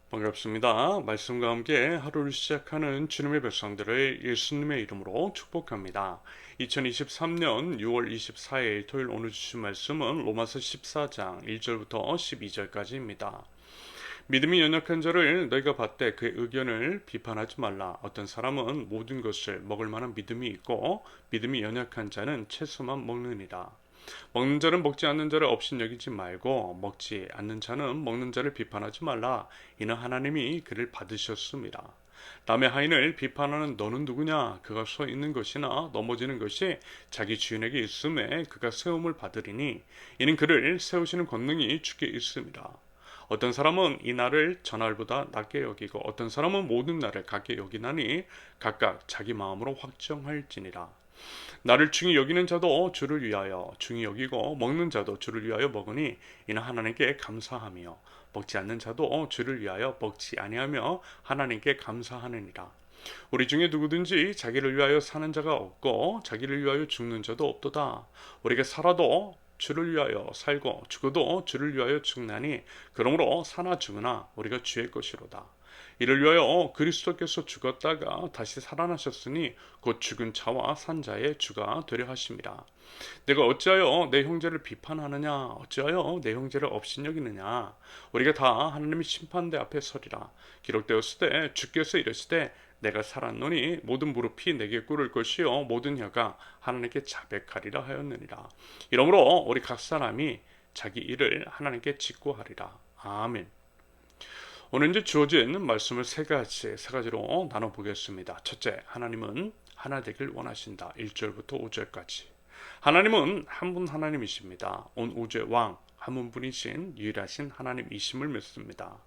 반갑습니다. 말씀과 함께 하루를 시작하는 주님의 백성들을 예수님의 이름으로 축복합니다. 2023년 6월 24일 토요일 오늘 주신 말씀은 로마서 14장 1절부터 12절까지입니다. 믿음이 연약한 자를 너희가 봤되 그의 의견을 비판하지 말라. 어떤 사람은 모든 것을 먹을 만한 믿음이 있고 믿음이 연약한 자는 채소만 먹느니라. 먹는 자는 먹지 않는 자를 업신여기지 말고 먹지 않는 자는 먹는 자를 비판하지 말라. 이는 하나님이 그를 받으셨습니다. 남의 하인을 비판하는 너는 누구냐? 그가 서 있는 것이나 넘어지는 것이 자기 주인에게 있음에 그가 세움을 받으리니 이는 그를 세우시는 권능이 주께 있습니다. 어떤 사람은 이 날을 전날보다 낮게 여기고 어떤 사람은 모든 날을 같게 여기나니 각각 자기 마음으로 확정할지니라. 나를 중히 여기는 자도 주를 위하여 중히 여기고 먹는 자도 주를 위하여 먹으니 이는 하나님께 감사하며 먹지 않는 자도 주를 위하여 먹지 아니하며 하나님께 감사하느니라. 우리 중에 누구든지 자기를 위하여 사는 자가 없고 자기를 위하여 죽는 자도 없도다. 우리가 살아도 주를 위하여 살고 죽어도 주를 위하여 죽나니 그러므로 사나 죽으나 우리가 주의 것이로다. 이를 위하여 그리스도께서 죽었다가 다시 살아나셨으니 곧 죽은 자와 산 자의 주가 되려 하심이라. 내가 어찌하여 내 형제를 비판하느냐? 어찌하여 내 형제를 업신여기느냐? 우리가 다 하나님의 심판대 앞에 서리라. 기록되었을 때 주께서 이르시되 내가 살았노니 모든 무릎이 내게 꿇을 것이요 모든 혀가 하나님께 자백하리라 하였느니라. 이러므로 우리 각 사람이 자기 일을 하나님께 직고하리라. 아멘. 오늘 이제 주어진 말씀을 세 가지로 나눠보겠습니다. 첫째, 하나님은 하나 되길 원하신다. 1절부터 5절까지. 하나님은 한 분 하나님이십니다. 온 우주의 왕, 한 분이신 유일하신 하나님이심을 믿습니다.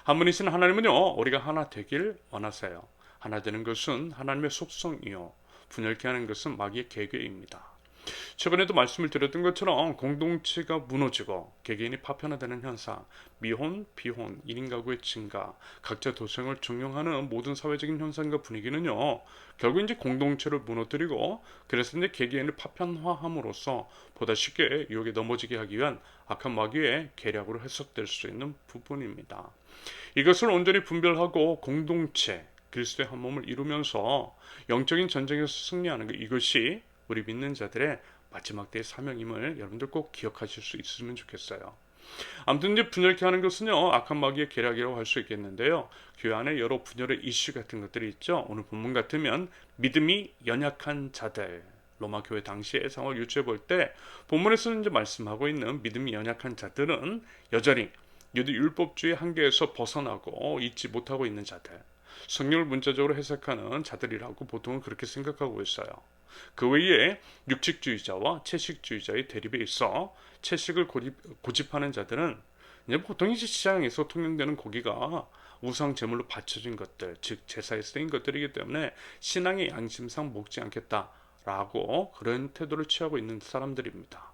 한 분이신 하나님은요, 우리가 하나 되길 원하세요. 하나 되는 것은 하나님의 속성이요, 분열케 하는 것은 마귀의 계획입니다. 최근에도 말씀을 드렸던 것처럼 공동체가 무너지고 개개인이 파편화되는 현상, 미혼, 비혼, 1인 가구의 증가, 각자 도생을 종용하는 모든 사회적인 현상과 분위기는요, 결국 이제 공동체를 무너뜨리고 그래서 이제 개개인을 파편화함으로써 보다 쉽게 유혹에 넘어지게 하기 위한 악한 마귀의 계략으로 해석될 수 있는 부분입니다. 이것을 온전히 분별하고 공동체, 그리스도의 한 몸을 이루면서 영적인 전쟁에서 승리하는 것, 이것이 우리 믿는 자들의 마지막 때의 사명임을 여러분들 꼭 기억하실 수 있으면 좋겠어요. 아무튼 이제 분열케 하는 것은요, 악한 마귀의 계략이라고 할 수 있겠는데요. 교회 안에 여러 분열의 이슈 같은 것들이 있죠. 오늘 본문 같으면 믿음이 연약한 자들, 로마 교회 당시의 상황을 유추해 볼 때 본문에서는 이제 말씀하고 있는 믿음이 연약한 자들은 여전히 유대 율법주의 한계에서 벗어나고 있지 못하고 있는 자들, 성경을 문자적으로 해석하는 자들이라고 보통은 그렇게 생각하고 있어요. 그 외에 육식주의자와 채식주의자의 대립에 있어 채식을 고집하는 자들은 이제 보통 이제 시장에서 통용되는 고기가 우상 제물로 바쳐진 것들, 즉 제사에 쓰인 것들이기 때문에 신앙의 양심상 먹지 않겠다라고 그런 태도를 취하고 있는 사람들입니다.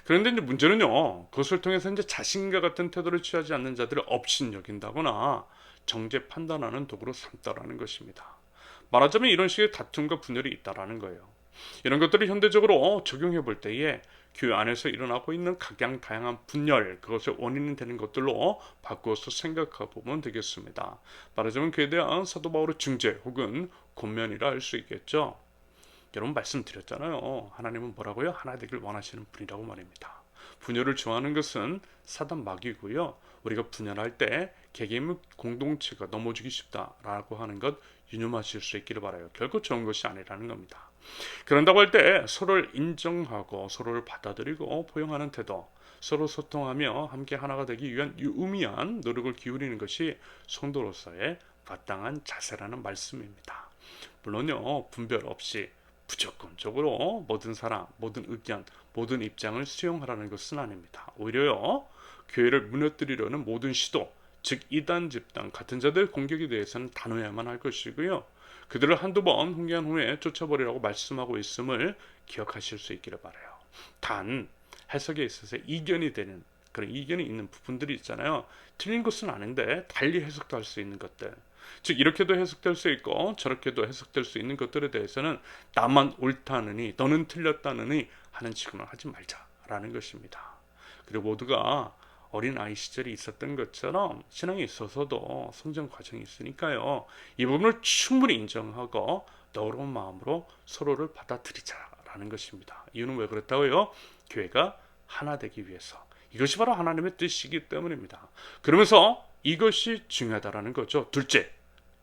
그런데 이제 문제는요, 그것을 통해서 이제 자신과 같은 태도를 취하지 않는 자들을 업신여긴다거나 정죄 판단하는 도구로 삼다라는 것입니다. 말하자면 이런 식의 다툼과 분열이 있다라는 거예요. 이런 것들을 현대적으로 적용해 볼 때에 교회 안에서 일어나고 있는 각양 다양한 분열, 그것의 원인이 되는 것들로 바꾸어서 생각해 보면 되겠습니다. 말하자면 그에 대한 사도 바울의 중재 혹은 권면이라 할 수 있겠죠. 여러분 말씀드렸잖아요. 하나님은 뭐라고요? 하나 되길 원하시는 분이라고 말입니다. 분열을 좋아하는 것은 사단 마귀고요. 우리가 분열할 때 개개인 공동체가 넘어지기 쉽다라고 하는 것 유념하실 수 있기를 바라요. 결코 좋은 것이 아니라는 겁니다. 그런다고 할 때 서로를 인정하고 서로를 받아들이고 포용하는 태도, 서로 소통하며 함께 하나가 되기 위한 유의미한 노력을 기울이는 것이 성도로서의 마땅한 자세라는 말씀입니다. 물론요, 분별 없이 무조건적으로 모든 사람, 모든 의견, 모든 입장을 수용하라는 것은 아닙니다. 오히려요, 교회를 무너뜨리려는 모든 시도, 즉 이단 집단 같은 자들 공격에 대해서는 단호해야만 할 것이고요. 그들을 한두 번 훈계한 후에 쫓아버리라고 말씀하고 있음을 기억하실 수 있기를 바라요. 단 해석에 있어서 이견이 되는 그런 이견이 있는 부분들이 있잖아요. 틀린 것은 아닌데 달리 해석도 할 수 있는 것들. 즉 이렇게도 해석될 수 있고 저렇게도 해석될 수 있는 것들에 대해서는 나만 옳다느니 너는 틀렸다느니 하는 취급을 하지 말자라는 것입니다. 그리고 모두가 어린 아이 시절이 있었던 것처럼 신앙에 있어서도 성장 과정이 있으니까요. 이 부분을 충분히 인정하고 너그러운 마음으로 서로를 받아들이자라는 것입니다. 이유는 왜 그렇다고요? 교회가 하나 되기 위해서. 이것이 바로 하나님의 뜻이기 때문입니다. 그러면서 이것이 중요하다라는 거죠. 둘째,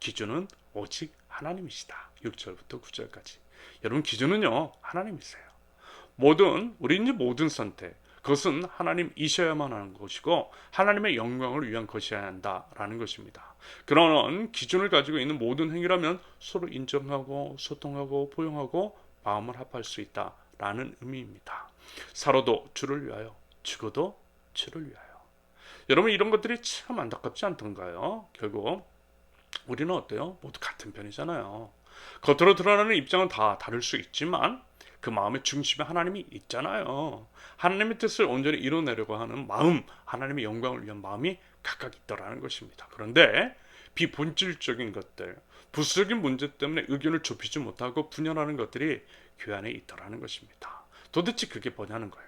기준은 오직 하나님이시다. 6절부터 9절까지. 여러분 기준은요 하나님이세요. 모든 선택 그것은 하나님이셔야만 하는 것이고 하나님의 영광을 위한 것이어야 한다라는 것입니다. 그런 기준을 가지고 있는 모든 행위라면 서로 인정하고 소통하고 포용하고 마음을 합할 수 있다라는 의미입니다. 살아도 주를 위하여 죽어도 주를 위하여. 여러분 이런 것들이 참 안타깝지 않던가요? 결국 우리는 어때요? 모두 같은 편이잖아요. 겉으로 드러나는 입장은 다 다를 수 있지만 그 마음의 중심에 하나님이 있잖아요. 하나님의 뜻을 온전히 이뤄내려고 하는 마음, 하나님의 영광을 위한 마음이 각각 있더라는 것입니다. 그런데 비본질적인 것들, 부수적인 문제 때문에 의견을 좁히지 못하고 분열하는 것들이 교회 안에 있더라는 것입니다. 도대체 그게 뭐냐는 거예요.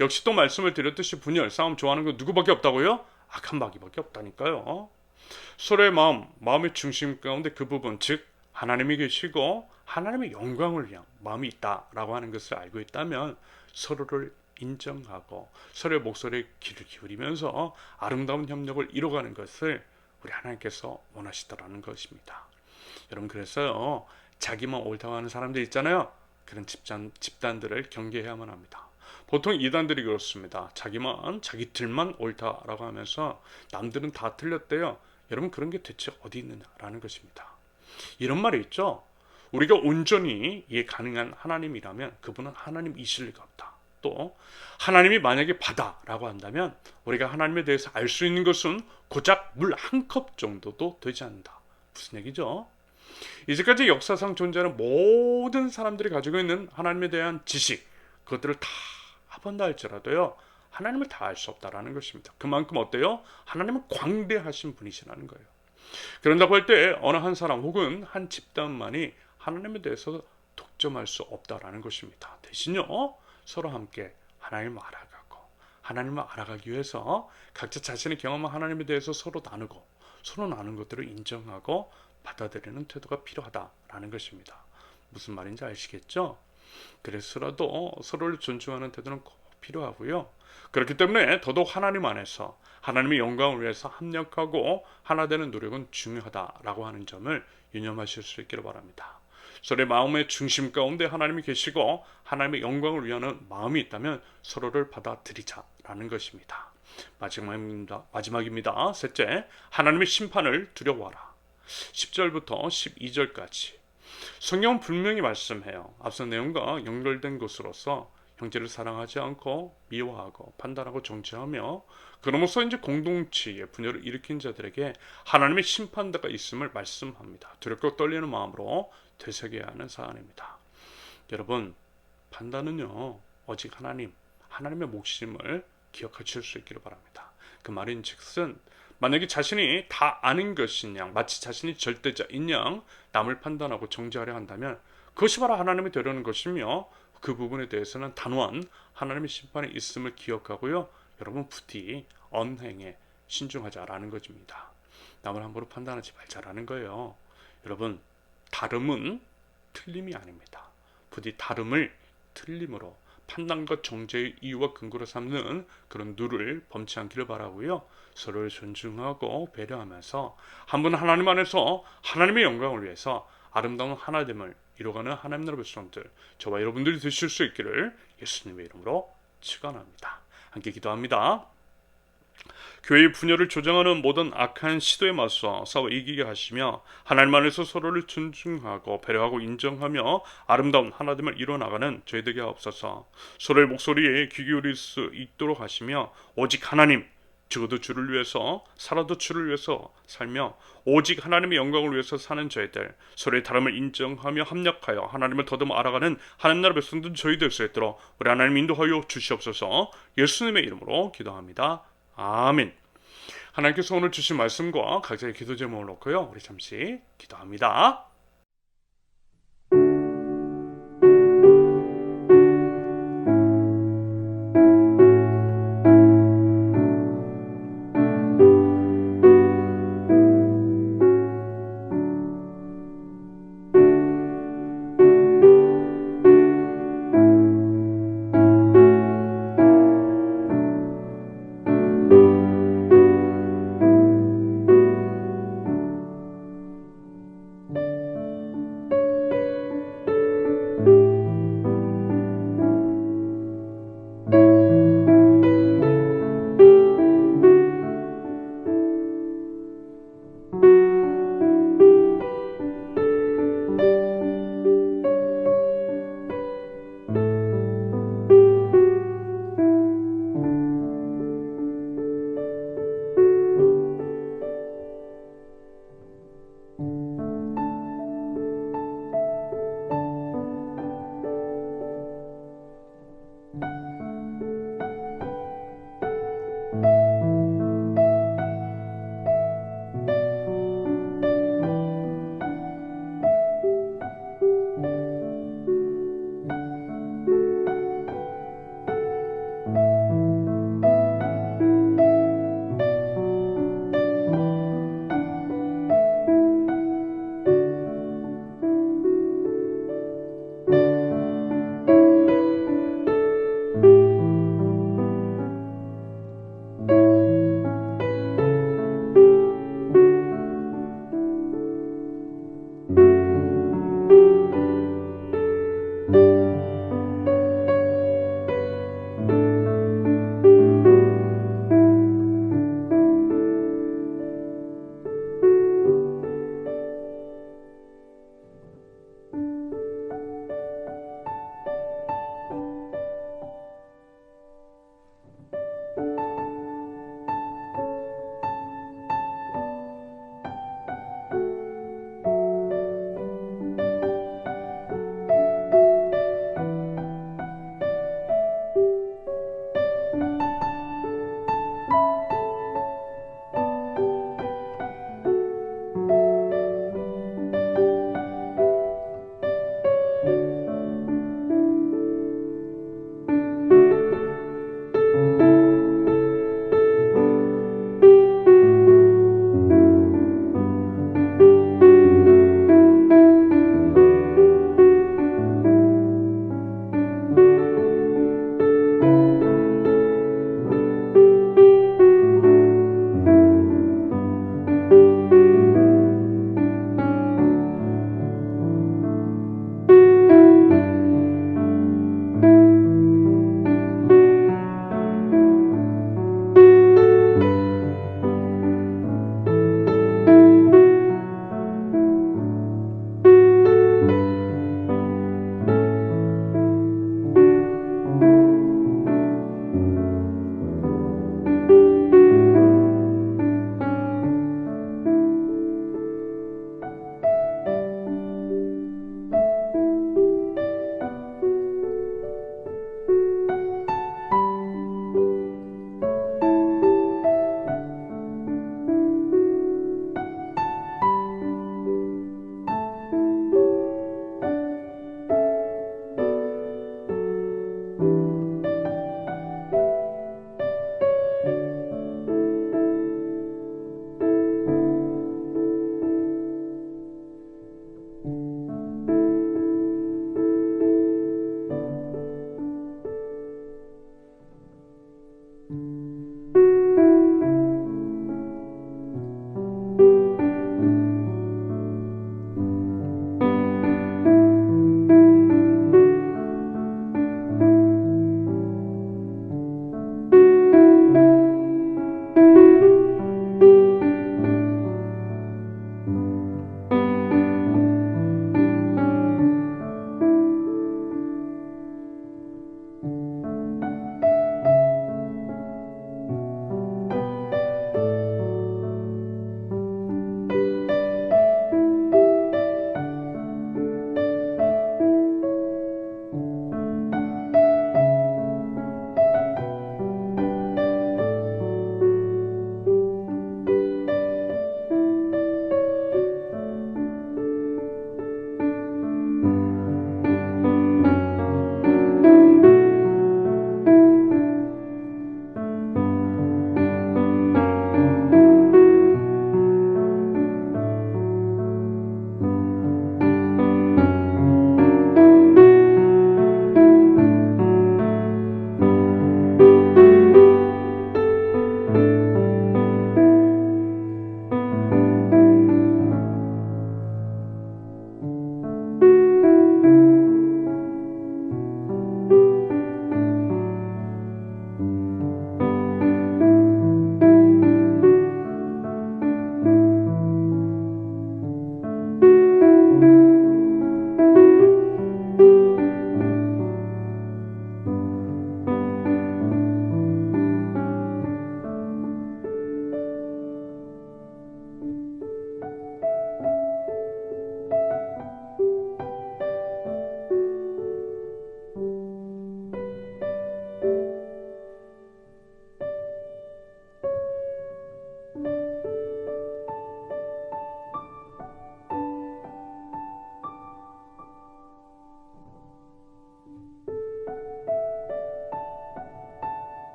역시 또 말씀을 드렸듯이 분열, 싸움 좋아하는 건 누구밖에 없다고요? 악한 마귀밖에 없다니까요. 서로의 마음의 중심 가운데 그 부분, 즉 하나님이 계시고 하나님의 영광을 위한 마음이 있다라고 하는 것을 알고 있다면 서로를 인정하고 서로의 목소리에 귀를 기울이면서 아름다운 협력을 이뤄가는 것을 우리 하나님께서 원하시더라는 것입니다. 여러분 그래서요 자기만 옳다고 하는 사람들 있잖아요. 그런 집단들을 경계해야만 합니다. 보통 이단들이 그렇습니다. 자기들만 옳다라고 하면서 남들은 다 틀렸대요. 여러분 그런 게 대체 어디 있느냐라는 것입니다. 이런 말이 있죠. 우리가 온전히 이해 가능한 하나님이라면 그분은 하나님이실 리가 없다. 또 하나님이 만약에 바다라고 한다면 우리가 하나님에 대해서 알 수 있는 것은 고작 물 한 컵 정도도 되지 않는다. 무슨 얘기죠? 이제까지 역사상 존재하는 모든 사람들이 가지고 있는 하나님에 대한 지식 그것들을 다 합한다 할지라도요 하나님을 다 알 수 없다라는 것입니다. 그만큼 어때요? 하나님은 광대하신 분이시라는 거예요. 그런다고 할 때 어느 한 사람 혹은 한 집단만이 하나님에 대해서 독점할 수 없다라는 것입니다. 대신요 서로 함께 하나님을 알아가고 하나님을 알아가기 위해서 각자 자신의 경험한 하나님에 대해서 서로 나눈 것들을 인정하고 받아들이는 태도가 필요하다라는 것입니다. 무슨 말인지 아시겠죠? 그래서라도 서로를 존중하는 태도는 꼭 필요하고요. 그렇기 때문에 더더욱 하나님 안에서 하나님의 영광을 위해서 합력하고 하나 되는 노력은 중요하다라고 하는 점을 유념하실 수 있기를 바랍니다. 서로의 마음의 중심 가운데 하나님이 계시고 하나님의 영광을 위하는 마음이 있다면 서로를 받아들이자라는 것입니다. 마지막입니다. 셋째, 하나님의 심판을 두려워하라. 10절부터 12절까지 성경은 분명히 말씀해요. 앞서 내용과 연결된 것으로서 형제를 사랑하지 않고 미워하고 판단하고 정죄하며 그러면서 이제 공동체의 분열을 일으킨 자들에게 하나님의 심판대가 있음을 말씀합니다. 두렵고 떨리는 마음으로 되새겨야 하는 사안입니다. 여러분 판단은요 오직 하나님의 몫임을 기억하실 수 있기를 바랍니다. 그 말인즉슨 만약에 자신이 다 아는 것인 양 마치 자신이 절대자인 양 남을 판단하고 정죄하려 한다면 그것이 바로 하나님이 되려는 것이며 그 부분에 대해서는 단호한 하나님의 심판이 있음을 기억하고요. 여러분 부디 언행에 신중하자라는 것입니다. 남을 함부로 판단하지 말자라는 거예요. 여러분 다름은 틀림이 아닙니다. 부디 다름을 틀림으로 판단과 정죄의 이유와 근거로 삼는 그런 누를 범치 않기를 바라고요. 서로를 존중하고 배려하면서 한 분 하나님 안에서 하나님의 영광을 위해서 아름다운 하나됨을 이뤄가는 하나님 나라 백성들 저와 여러분들이 되실 수 있기를 예수님의 이름으로 축원합니다. 함께 기도합니다. 교회의 분열을 조장하는 모든 악한 시도에 맞서 싸워 이기게 하시며 하나님 안에서 서로를 존중하고 배려하고 인정하며 아름다운 하나됨을 이뤄나가는 저희들에게 하옵소서. 서로의 목소리에 귀 기울일 수 있도록 하시며 오직 하나님 죽어도 주를 위해서 살아도 주를 위해서 살며 오직 하나님의 영광을 위해서 사는 저희들 서로의 다름을 인정하며 합력하여 하나님을 더듬어 알아가는 하나님 나라 백성들 저희 될 수 있도록 우리 하나님 인도하여 주시옵소서. 예수님의 이름으로 기도합니다. 아멘. 하나님께서 오늘 주신 말씀과 각자의 기도 제목을 놓고요. 우리 잠시 기도합니다.